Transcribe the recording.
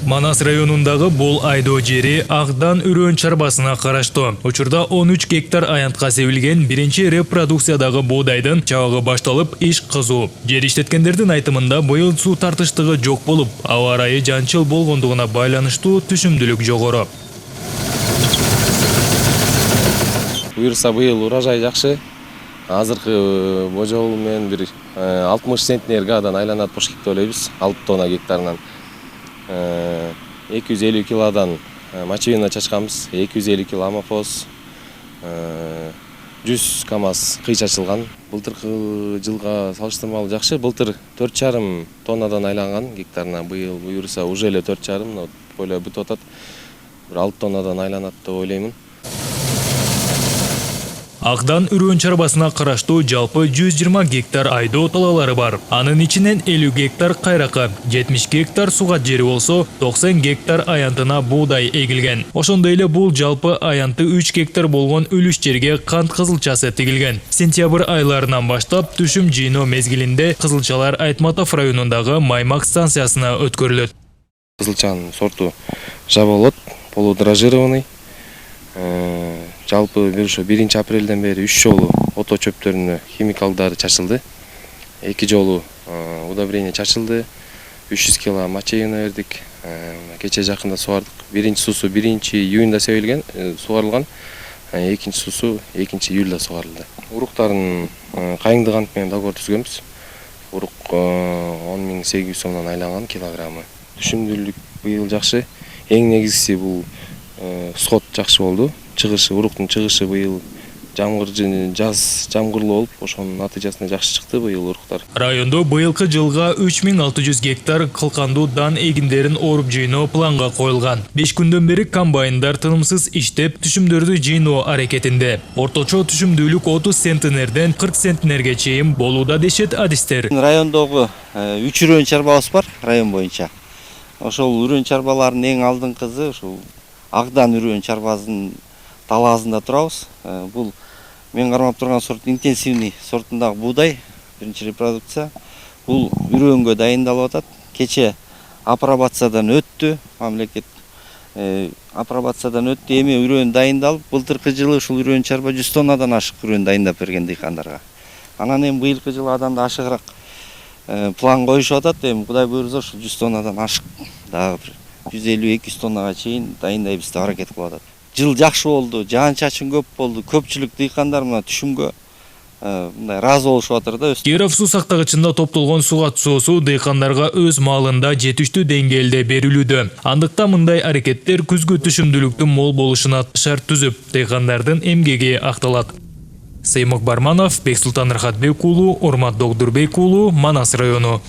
Манас районундагы бул айдоо жери Акдан үрөн чарбасына караштуу. Учурда 13 гектар аянтка себилген биринчи репродукциядагы боодайдын чабыгы башталып, иш кызуу. Жер иштеткендердин айтымында быйыл суу тартыштыгы жок болуп, аба ырайы жанчыл болгондугуна байланыштуу түшүмдүүлүк жогору. Буюрса быйыл урожай жакшы. Азыркы божол менен бир 60 центнерге адан айланат болуш керек деп ойлойбуз. 6 тонна гектарынан 250 килодан мочевина чачканбыз, 250 кило амофос, 100 камаз кый чачылган. Былтыркы жылга салыштырмалуу жакшы. Былтыр 4,5 тоннадан айланган гектарына, быйыл буюрса уже эле 4,5, поле бүтүп атат. Бир 6 тоннадан айланат деп ойлоймун. Акдан үрөн чарбасына караштуу жалпы 120 гектар айдоо талалары бар. Анын ичинен 50 гектар кайракы, 70 гектар сугат жери болсо, 90 гектар аянтына буудай эгилген. Ошондой эле бул жалпы аянты 3 гектар болгон үлүш жерге кант кызылчасы тигилген. Сентябрь айларынан баштап түшүм жыйноо мезгилинде кызылчалар Айтматов районундагы Маймак станциясына өткөрүлөт. Кызылчанын сорту жаболот, полудрожированный. Жалпы биринчи апрелден бери 3 жолу ото чөптөрүнө химикалдар чачылды. 2 жолу удобрение чачылды. 300 кило мочевина бердик. Кече жакында сугардык. Биринчи суусу 1-июнда себилген, сугарылган. Экинчи суусу 2-июлда сугарылды. Уруктарын кайыңды кант менен договор түзгөнбүз. Урук 10.800 сомдон айланган килограммы. Түшүмдүүлүк быйыл жакшы. Эң негизгиси бул сот жакшы болду. Чыгышы, уруктун чыгышы быйыл жаз жамгырлуу болуп, ошонун натыйжасында жакшы чыкты быйыл уруктар. Райондо быйылкы жылга 3600 гектар кылкандуу дан эгиндерин оруп жыйноо планга коюлган. 5 күндөн бери комбайндар тынымсыз иштеп, түшүмдөрдү жыйноо аракетинде. Орточо түшүмдүүлүк 30 центнерден 40 центнерге чейин болууда дешет адистер. Райондогу 3 үрөн чарбабыз бар район боюнча. Ошол үрөн чарбалардын эң алдыңкысы ушул Акдан үрөн чарбасынын талаасында турабыз. Бул мен кармап турган сорт интенсивный сортундагы буудай, биринчи репродукция. Бул үрөнгө дайындалып атат. Кече апробациядан өттү, мамлекет апробациядан өттү. Эми үрөн дайындалып, былтыркы жылы ушул үрөн чарба 100 тоннадан ашык үрөн дайындап берген дыйкандарга. Анан эми быйылкы жылы адамда ашыгыраак план коюшуп атат. Эми Кудай буйрса ушул 100 тоннадан ашык дагы бир 150-200 тоннага чейин дайындайбыз деп аракет кылып атат. Жыл жакшы болду, жаан-чачын көп болду. Көпчүлүк дыйкандар мына түшүмгө мындай ыраазы болушуп атыр да. Киров суу сактагычында топтолгон сугат суусу дыйкандарга өз маалында жетиштүү деңгээлде берилүүдө. Андыктан мындай аракеттер күзгү түшүмдүүлүктүн мол болушуна шарт түзүп, дыйкандардын эмгеги акталат. Сеймок Барманов, Бексултан Рахатбек уулу, Урмат Догдурбек уулу, Манас району.